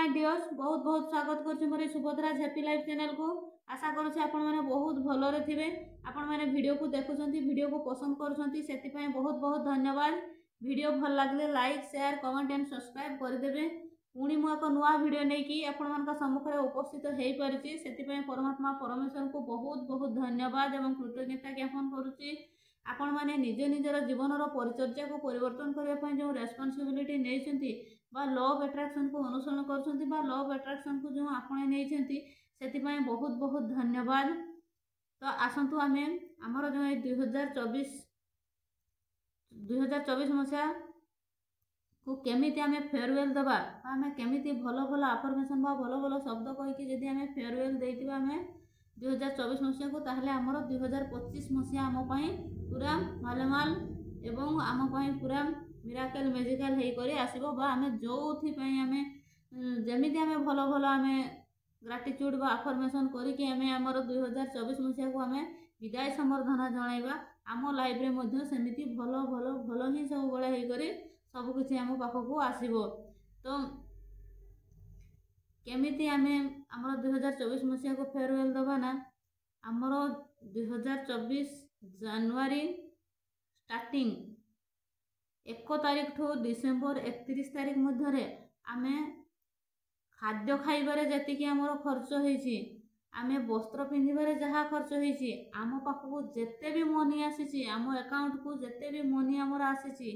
My dears बहुत बहुत स्वागत कर मोर सुभद्रा हैप्पी लाइफ चैनल को। आशा करुँच आपण मैंने बहुत भलरे थे। आपण मैंने वीडियो को देखुं वीडियो को पसंद कर बहुत बहुत धन्यवाद। वीडियो भल लगे like share comment and subscribe करदे। पुणी मु एक नुआ वीडियो नहीं आपण सम्मुखें उपस्थित हो पारी से परमात्मा परमेश्वर को बहुत बहुत धन्यवाद और कृतज्ञता ज्ञापन करुच्ची। आपण मैंने निज निजर जीवन परिचर्या को परिवर्तन करने जो रेस्पॉन्सिबिलिटी नहीं लॉ ऑफ अट्रैक्शन को अनुसरण कर लॉ ऑफ अट्रैक्शन को जो आपणे नहीं से बहुत बहुत धन्यवाद। तो आसतु आम आमर जो 2024 मसीहा को केमिति आम फेयरवेल दबा आम केमिति भल भल आफर्मेशन भल भल शब्द कहीकि जदि आम फेयरवेल देइतिबा आम 2024 मसीहा को ताहले आमर 2025 मसीहा आम पूरा मालमाल एवं आम पूरा मिराकल मेजिकल है करी आसीबो बा आमे जोथि आमे जेमिति आमे भलो भलो आमे ग्राटिट्यूड बा अफर्मेशन करी कि आमे हमर 2024 मसीहा को आमे विदाय संबर्धना जणाइबा आम लाइफ रे मध्ये सेमिति भलो भलो भलो ही सब बळे है करी सब किछि आम पाखको आसीबो। तो केमिति आमे हमर 2024 मसीहा को फेयरवेल दबा ना हमर 2024 जनवरी स्टार्टिंग 1 तारीख ठू डिसेम्बर 31 तारीख मध्य आमे खाद्य खाइबारे जतिकि आमर खर्च होइछि आमे वस्त्र पिंधिबारे जहाँ खर्च होइछि आम पाखको जेते भी मनी आसीछि आम अकाउंट को जेते भी मनी आमर आसीछि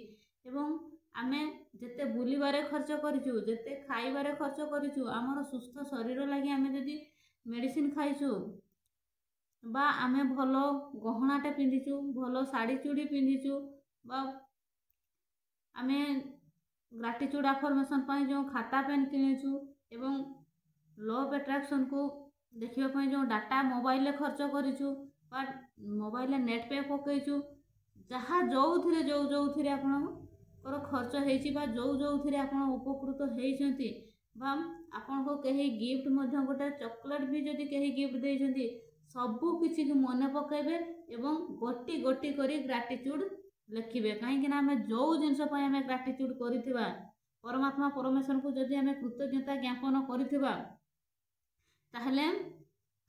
एवं आमे जेते बुलिबारे खर्च करिछु जेते खाइबारे खर्च करिछु आमर सुस्थ शरीर लागि आमे जदि मेडिसिन खाइछु बा आमे भलो गहनाटे पिंधिछु भलो साड़ी चूड़ी पिंधिछु बा आमे ग्राटिट्यूड अफर्मेशन पाई जो खाता पेन किनेछु एवं लॉ ऑफ अट्रैक्शन को देखिबा पाई जो डाटा मोबाइल खर्च करिछु बा मोबाइल नेट पे पकईछु जहाँ जोउथिरे जोउथिरे आपणकर खर्च हेछि बा जोउथिरे आपण उपकृत हेइछंती बा आपण को कहीं गिफ्ट मध्य गोटे चॉकलेट भी जदि कहीं गिफ्ट देइछंती सबु किछि के मने पकाइबे एवं गोटी गोटी करी ग्राटिट्यूड लिखिबे कहीं आम जो जिनस आम ग्राटिट्यूड करिथिबा परमात्मा परमेश्वर को जदि आम कृतज्ञता ज्ञापन करिथिबा ताहले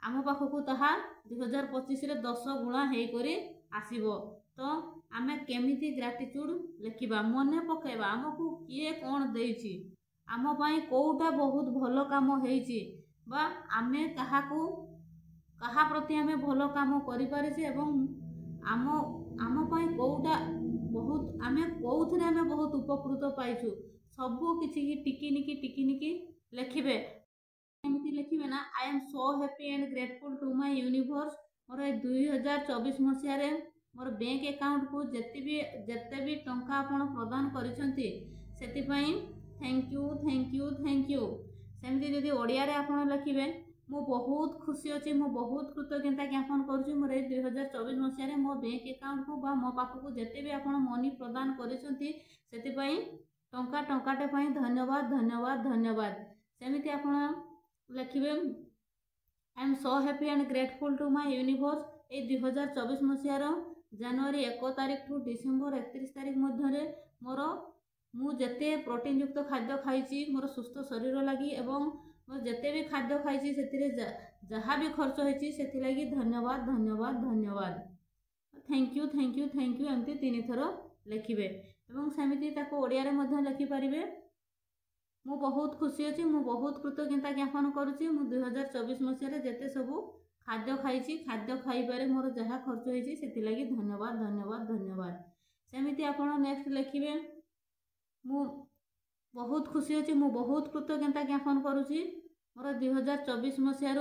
आम पाखको ताहा 2025 रे 10 गुणा हे करी आसीबो। तो आम केमिति ग्राटिट्यूड लिखिबा मने पकाइबा आमको किए कोन देइछि आम पई कोउटा बहुत भलो काम हेइछि बा आमे काहाको कहा प्रति आमे भलो काम करि पारिछि एवं आम आम पई कोउटा बहुत आमे कोउथरे आमे बहुत उपकृत पाइछु सबु किछि की टिकी निकी लिखिबे एमिति लिखिबे ना I am so happy and grateful to my universe मोर 2024 मसिया रे मोर बैंक अकाउंट को जेते भी टंका आपण प्रदान करिसंती सेति पई thank you thank you thank you सेमति जदि ओडिया रे आपण लिखिबे मु बहुत खुशी अच्छी मु बहुत कृतज्ञता ज्ञापन करुँच मोर 2024 मसीह मो बैंक अकाउंट को बा मो पाखक जिते भी आपण मनी प्रदान करिसंती सेति टंका टंकाटे पई धन्यवाद धन्यवाद धन्यवाद सेमिति आपण लिखिबे I am so happy and grateful to my universe ए 2024 मसीह जनवरी 1 तारीख टू डिसेम्बर 31 तारीख मध्य मोर मु जेते प्रोटीन युक्त खाद्य खाइछि मोर सुस्थ शरीर लागि एवं मोर जेते भी खाद्य खाइछि सेतिरे जहाँ भी खर्च होइछि सेति लागि धन्यवाद धन्यवाद धन्यवाद thank you thank you thank you एमती 3 थर लिखिबे एवं सेमिति ताको ओडिया रे मध्य लिखि परिबे। मु बहुत खुशी अछि मु बहुत कृतज्ञता ज्ञापन करूछि मु 2024 मसीह रे जेते सबु खाद्य खाइछि खाद्य खाइबारे मोर जहाँ खर्च होइछि सेति लागि धन्यवाद धन्यवाद धन्यवाद सेमिति आपण नेक्स्ट लिखिबे मु बहुत खुशी अच्छी मु बहुत कृतज्ञता ज्ञापन करुँची मोर 2024 मसीह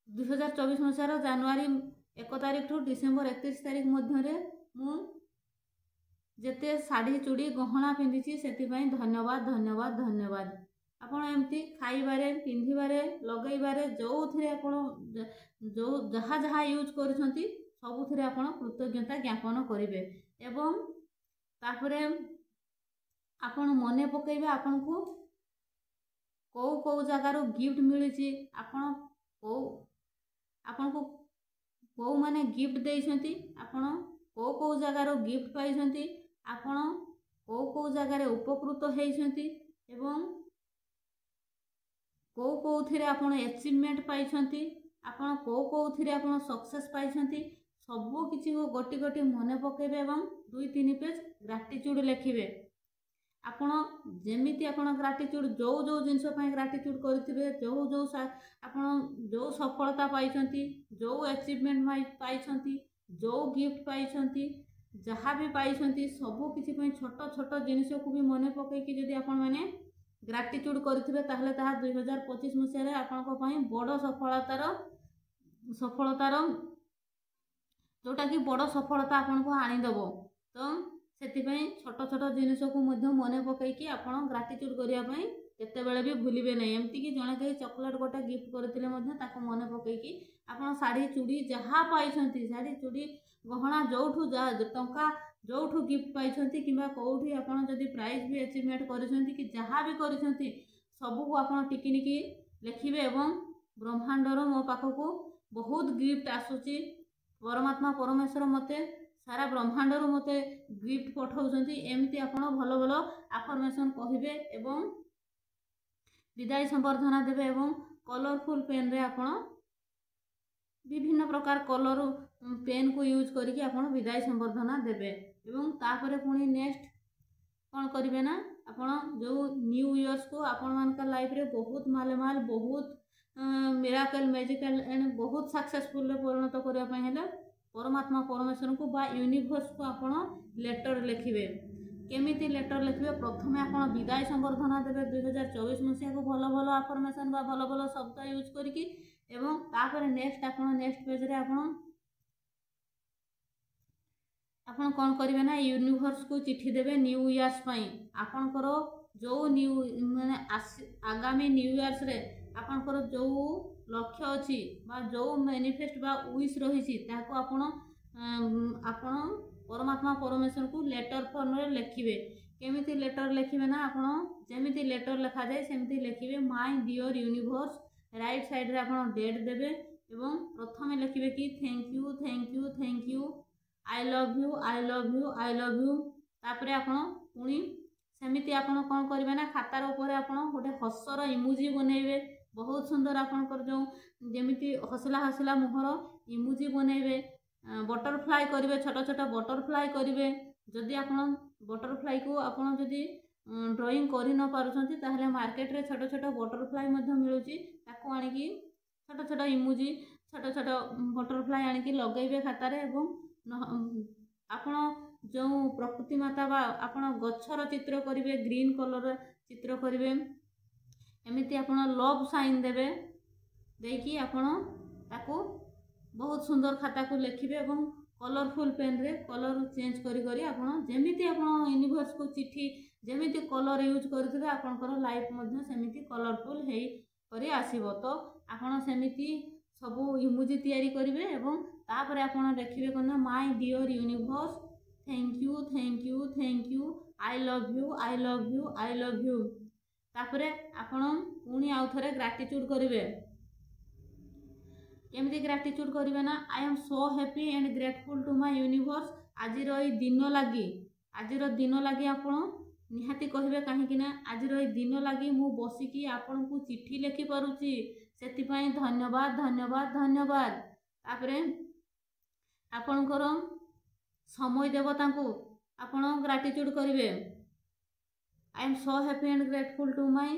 2024 मसीह जनवरी 1 तारीख टू डिसेम्बर 31 तारीख मध्य मु जेते साड़ी चूड़ी गहना पिंधिची सेतिपई धन्यवाद धन्यवाद धन्यवाद आपण एमती खाइबारे पिंधिबारे लगैबारे जोथिरे आपण जो जहाँ जहाँ यूज करूछंती सबुथिरे आपण कृतज्ञता ज्ञापन करिवे एवं तापरे आपण मने पकाइबे आपण को कौ जगार गिफ्ट मिली आपण को माने गिफ्ट देइछंती आपण कौ जगार गिफ्ट पाइछंती आपण कौ जगार उपकृत होइछंती एवं कौ थिरे आपण अचीवमेंट पाइछंती आपण कौ थिरे आपण सक्सेस पाइछंती सबु किछि को गोटी गोटी मने पकेबे एवं 2-3 पेज ग्रैटिट्यूड लिखिबे। आपण जेमिति आपण ग्रैटिट्यूड जो जो जिंस पय ग्रैटिट्यूड करथिबे जो आपण जो सफलता पाइछंती जो अचीवमेंट पाइछंती जो गिफ्ट पाइछंती जहाँ भी पाइछंती सबु किछि पय छोट छोट जिनिस को भी मने पके कि जदि आपण माने ग्रैटिट्यूड करथिबे ताहले ताहा 2025 मसिया रे आपण को पय बड़ सफलतार जोटा कि बड़ सफलता आपण को आनी दबो। तो सेति पय छोट छोट जिनिस को मध्य मने पके कि आपण ग्रैटिट्यूड करिया पय केते बेले भी भूलिबे नै। एमति कि जणे के चॉकलेट गोटा गिफ्ट करथिले मध्य ताको मने पके कि आपण साड़ी चूड़ी जहाँ पाइछंती साड़ी चूड़ी गहना जोठू टंका जोठू गिफ्ट पाइछंती किबा कोठी आपण जदि प्राइज भी अचीवमेंट करिसंती कि जहाँ भी करिसंती सबु को आपण टिकिनिकी लिखिबे एवं ब्रह्मांडर मो पाखको बहुत गिफ्ट आसुची परमात्मा परमेश्वर मते सारा ब्रह्मांडर मते गिफ्ट पठाउछंती एमती आपण भलो भलो अफर्मेशन कहिबे एवं विदाई संबर्धना देबे एवं कलरफुल पेन रे आपण विभिन्न प्रकार कलर पेन को यूज करके आपण विदाई संबर्धना देबे। एवं तापरे पुणी नेक्स्ट कौन करिवे ना आपण जो न्यू इयर्स को आपण मानका लाइफ रे बहुत मालेमाल बहुत मिराकल मैजिकल एंड बहुत सक्सेसफुल परिणत करबा पय हेले परमात्मा परमेश्वर को बा यूनिवर्स को आपण लेटर लिखिबे। केमिति लेटर लिखिबे प्रथमे आपण विदाई संबर्धना देबे 2024 मसिया को भलो भलो अफर्मेशन बा भलो भलो शब्द यूज करके एवं तापर नेक्स्ट आपण नेक्स्ट पेज रे आपण कौन करिवे ना यूनिवर्स को चिट्ठी देबे न्यू इयर्स पय आपनकर जो न्यू माने आगामी न्यू इयर्स रे आपनकर जो लक्ष्य अछि बा जो मैनिफेस्ट बा विश रहिछि ताको आपण परमात्मा परमेश्वर को लेटर फॉर्म रे लिखिबे। केमिति लेटर लिखिबे ना आपण जेमिति लेटर लिखा जाय सेमिति लिखिबे my dear universe right side रे आपण डेट देबे एवं प्रथमे लिखिबे कि thank you thank you thank you I love you I love you I love you. तापरे आपण पुणी सेमिति आपण कोन करिवे ना खातार ऊपर आपण गोटे हसर इमोजी बनेइबे बहुत सुंदर आपनकर जो जेमिति हसला हसला मुहर इमोजी बनेइबे बटरफ्लाई करिवे छोट छोट बटरफ्लाई करिवे। जदि आपण बटरफ्लाई को आपण जदि ड्राइंग करि न पारुछंती ताहले मार्केट रे छोट छोट बटरफ्लाई मध्ये मिलुची ताको आनी कि छोट छोट इमोजी छोट छोट बटरफ्लाई आनी कि लगेइबे खाता रे एवं आपण जो प्रकृति माता बा आपण गच्छर चित्र करिवे ग्रीन कलर चित्र करिवे एमिति आपण लव साइन देबे देकी आपण ताको बहुत सुंदर खाता को लिखिबे एवं कलरफुल पेन रे कलर चेंज करी करी आपण जेमिति आपण यूनिवर्स को चिट्ठी जेमिति कलर यूज करथिबे आपनकर लाइफ मध्ये सेमिति कलरफुल हेई करी आसीबो। तो आपण सेमिति सबु इमोजी तयारी करिवे एवं तापरे आपण लिखिबे कोना my dear universe thank you thank you thank you I love you I love you I love you. तापरे आपण पुणी आउ थरे ग्रैटिट्यूड करिवे। केमती ग्रैटिट्यूड करिवे ना I am so happy and grateful to my universe आजिर ई दिन लगी आपण निहाती कहिबे काहे ना आजिर ई दिन लगी मु बसिकी आपण को चिट्ठी लिखि पारुची सेति पय धन्यवाद धन्यवाद धन्यवाद। तापरे आपणकर समय देवता को आपण ग्रैटिट्यूड करिवे I am so happy and grateful to my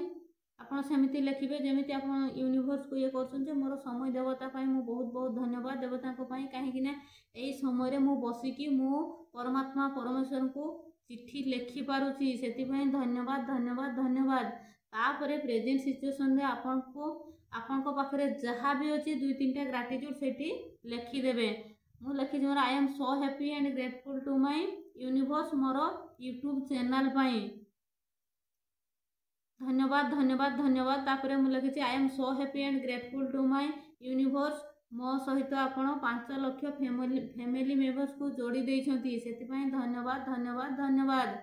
आपण सेमिति लिखिबे जेमिति आपण यूनिवर्स को ये करछन जे मोर समय देवता पय मु बहुत बहुत धन्यवाद देवता को पय काहे कि ना एई समय रे मु बसिकी मु परमात्मा परमेश्वर को चिट्ठी लिखि पारुची सेति पय धन्यवाद धन्यवाद धन्यवाद। तापरे प्रेजेंट सिचुएशन रे आपण को पाखरे जहाँ भी अछि 2-3टा ग्रैटिट्यूड सेठी लिखि देबे। मु लिखि जोर I am so happy and grateful to my universe मोर यूट्यूब चैनल पय धन्यवाद धन्यवाद धन्यवाद। तापरे मु लिखि I am so happy and grateful to my universe मो सहित आपण 5 लाख फैमिली मेंबर्स को जोड़ी देइछंती सेति पय धन्यवाद धन्यवाद धन्यवाद।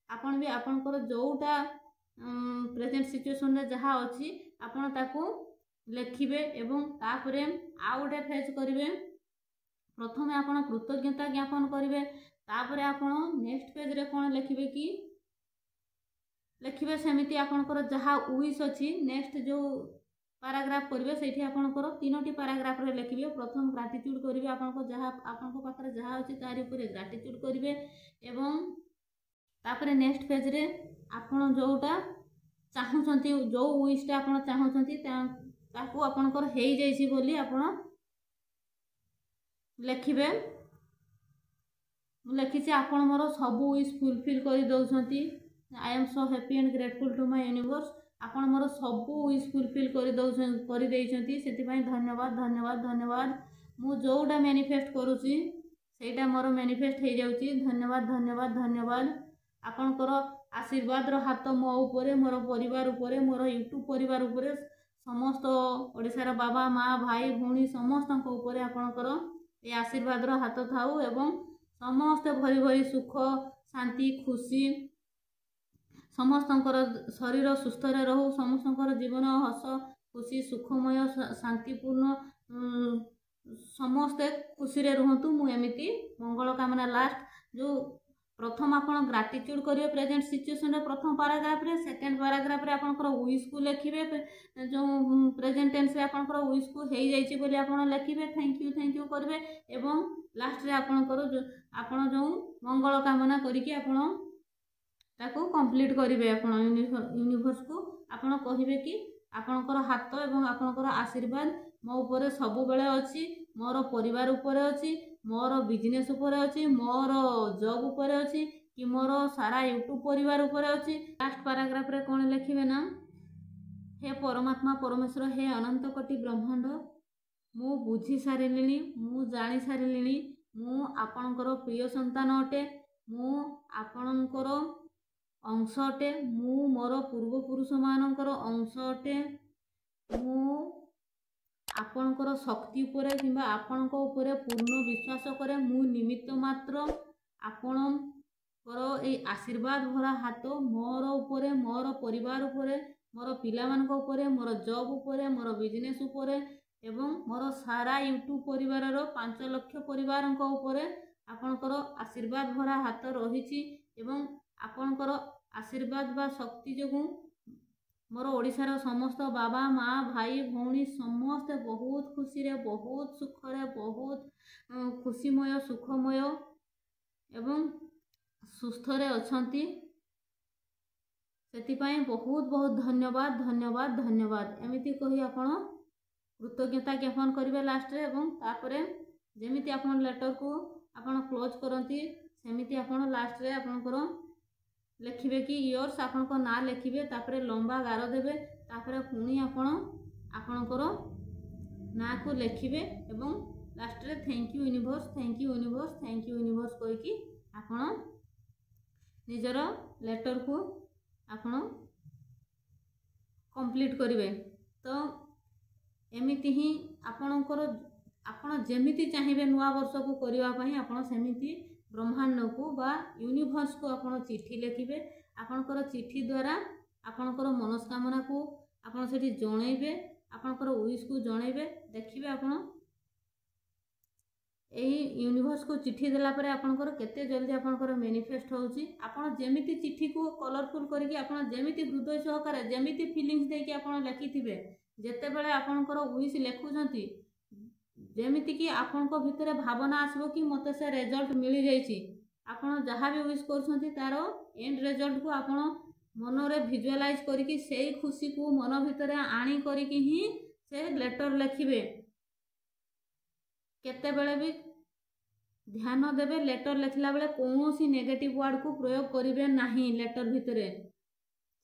आपण भी आपनकर जोटा प्रेजेंट सिचुएशन रे जहाँ अछि आपण ताको लिखिबे एवं तापरे आ गोटे फेज करिवे। प्रथमे आपण कृतज्ञता ज्ञापन करिवे तापरे आपण नेक्स्ट पेज रे कोन लिखिबे कि लिखिबे सेमिति आपनकर जहाँ विश अछि नेक्स्ट जो पैराग्राफ करिवे सेठी आपनकर तीनोटी पैराग्राफ रे लिखिबे प्रथम ग्रेटिट्यूड करिवे आपनको जहाँ आपनको पाखरे जहाँ अछि तारि ऊपर ग्रेटिट्यूड करिवे एवं तापरे नेक्स्ट पेज रे आपण जोटा चाहुचंती जो विशटा आपण चाहुचंती ताकू आपनकर हेई जाइछि बोली आपण लिखिबे लिखिछि आपण मोर सबु विश फुलफिल करि दउछंती I am so happy and grateful to my universe आपण मोर सबु विश फुलफिल करि देइछंती सेति पई धन्यवाद धन्यवाद धन्यवाद मु जोटा मैनिफेस्ट करूची सेटा मोर मैनिफेस्ट हे जाउची धन्यवाद धन्यवाद धन्यवाद आपनकर आशीर्वाद रो हाथ मो ऊपर मोर परिवार ऊपर मोर यूट्यूब परिवार ऊपर समस्त ओडिसा बाबा माँ भाई भौणी समस्त ऊपर आपनकर ये आशीर्वाद रो हाथ थाउ एवं समस्त भरी भरी सुख शांति खुशी समस्तंकर शरीर सुस्थ रहू समस्तंकर जीवन हस खुशी सुखमय शांतिपूर्ण समस्ते खुशी रे रुहतु मु एमिति मंगल कामना लास्ट जो प्रथम आपण ग्रेटिट्यूड करिवे प्रेजेंट सिचुएशन रे प्रथम पैराग्राफ रे सेकंड पैराग्राफ रे आपनकर विश को लिखिबे जो प्रेजेंट टेंस रे आपनकर विश को हेई जाइछि बोली आपण लिखिबे थैंक यू करिवे एवं लास्ट रे आपनकर जो आपण जो मंगल कामना करिकि आपण ताको कंप्लीट करिवे आपण यूनिवर्स को आपण कहिबे कि आपनकर हाथ एवं आपनकर आशीर्वाद मो ऊपर सब बेले अछि मोर परिवार ऊपर अछि मोर बिजनेस ऊपर अछि मोर जॉब ऊपर अछि कि मोर सारा यूट्यूब परिवार ऊपर अछि लास्ट पैराग्राफ रे कोन लिखिबे ना हे परमात्मा परमेश्वर हे अनंत कोटि ब्रह्मांड मु बुझी सारिलिनी मु जानि सारिलिनी मु आपनकर प्रिय संतान अटे मु आपनकर अंश अटे मु मोर पूर्व पुरुष मानकर अंश अटे मु आपनकर शक्ति उपरे किंबा आपनक उपरे पूर्ण विश्वास करे मु निमित्त मात्र आपनकर ए आशीर्वाद भरा हाथ मोर उपरे मोर परिवार उपरे मोर पिला मानक उपरे मोर जॉब उपरे मोर बिजनेस उपरे एवं मोर सारा यूट्यूब परिवार रो 5 लाख परिवार उपरे आपनकर आशीर्वाद भरा हाथ रहिछि एवं आपनकर आशीर्वाद बा शक्ति जोगु मोर ओडिशार समस्त बाबा माँ भाई भौणी समस्त बहुत खुशी रे बहुत सुख रे बहुत खुशीमय सुखमय एवं सुस्थ रे अछंती सेतिपाई बहुत बहुत धन्यवाद धन्यवाद धन्यवाद एमिति कही आपण कृतज्ञता ज्ञापन करिवे लास्ट रे एवं तापरे जेमिति आपण लेटर को आपण क्लोज करंती सेमिति आपण लास्ट रे आपनकर लिखिबे कि योर्स आपण को ना लिखिबे तापरे लंबा गार देबे तापरे पुणी आपण आपनकर ना को लिखिबे एवं लास्ट रे thank you universe thank you universe thank you universe कहि कि आपण निजर लेटर को आपण कंप्लीट करिवे तो एमिति ही आपनकर आपण जेमिति चाहिबे नुआ वर्ष को करिवा पई आपण सेमिति ब्रह्मांड को बा यूनिवर्स को आपण चिट्ठी लिखिबे आपनकर चिट्ठी द्वारा आपनकर मनस्कामना को आपण सेठी जणैबे आपनकर विश को जणैबे देखिबे आपण एही यूनिवर्स को चिट्ठी देला परे आपनकर केते जल्दी आपनकर मैनिफेस्ट होउची आपण जेमिति चिट्ठी को कलरफुल करके आपण जेमिति हृदय सहकारे जेमिति फीलिंग्स देकी आपण लिखिथिबे जेते बेले आपनकर विश लेखुछंती जेमिति कि आपनको भितरे भावना आसबो कि मते से रिजल्ट मिली जाइछि आपण जहाँ भी विश करछंती तारो एंड रिजल्ट को आपण मन रे विजुअलाइज करिकि सेही खुशी को मन भितरे आनी करिकि ही से लेटर लिखिबे केते बेले भी ध्यान देबे लेटर लिखला बेले कोनोसी नेगेटिव वर्ड को प्रयोग करिवे नाही लेटर भितरे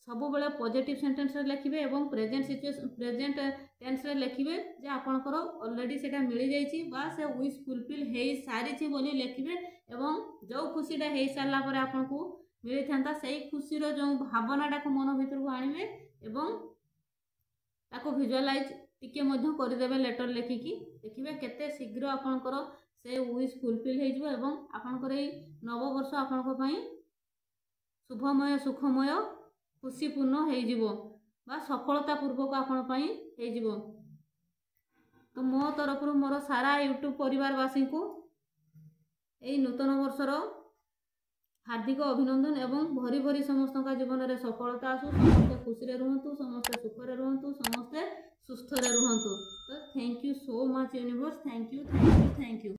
सब बेले पॉजिटिव सेंटेंस रे लिखिबे एवं प्रेजेंट सिचुएशन प्रेजेंट टेंस रे लिखिबे जे आपनकर ऑलरेडी सेटा मिली जाइछि बा से विश फुलफिल हेई सारिछि बोली लिखिबे एवं जो खुशीटा हेई सारला परे आपनको मिली थांता सेही खुशी रो जो भावनाटा को मन भीतर को आनिबे एवं ताको विजुअलाइज टिके मध्य कर देबे लेटर लिखिकी देखिबे केते शीघ्र आपनकर से विश फुलफिल हेइ जबो एवं आपनकर ए नव वर्ष आपनको पई शुभमय सुखमय खुशीपूर्ण हो सफलता पूर्वक आपण हो तो मो तरफ मोर सारा यूट्यूब परिवारवासी को यही नूतन वर्षर हार्दिक अभिनंदन एवं भरी भरी समस्त जीवन में सफलता आसू समस्ते खुशी रुहतु समस्ते सुखरे रुहतु समस्ते सुस्थ रुहतु। तो thank you so much universe thank you thank you thank you.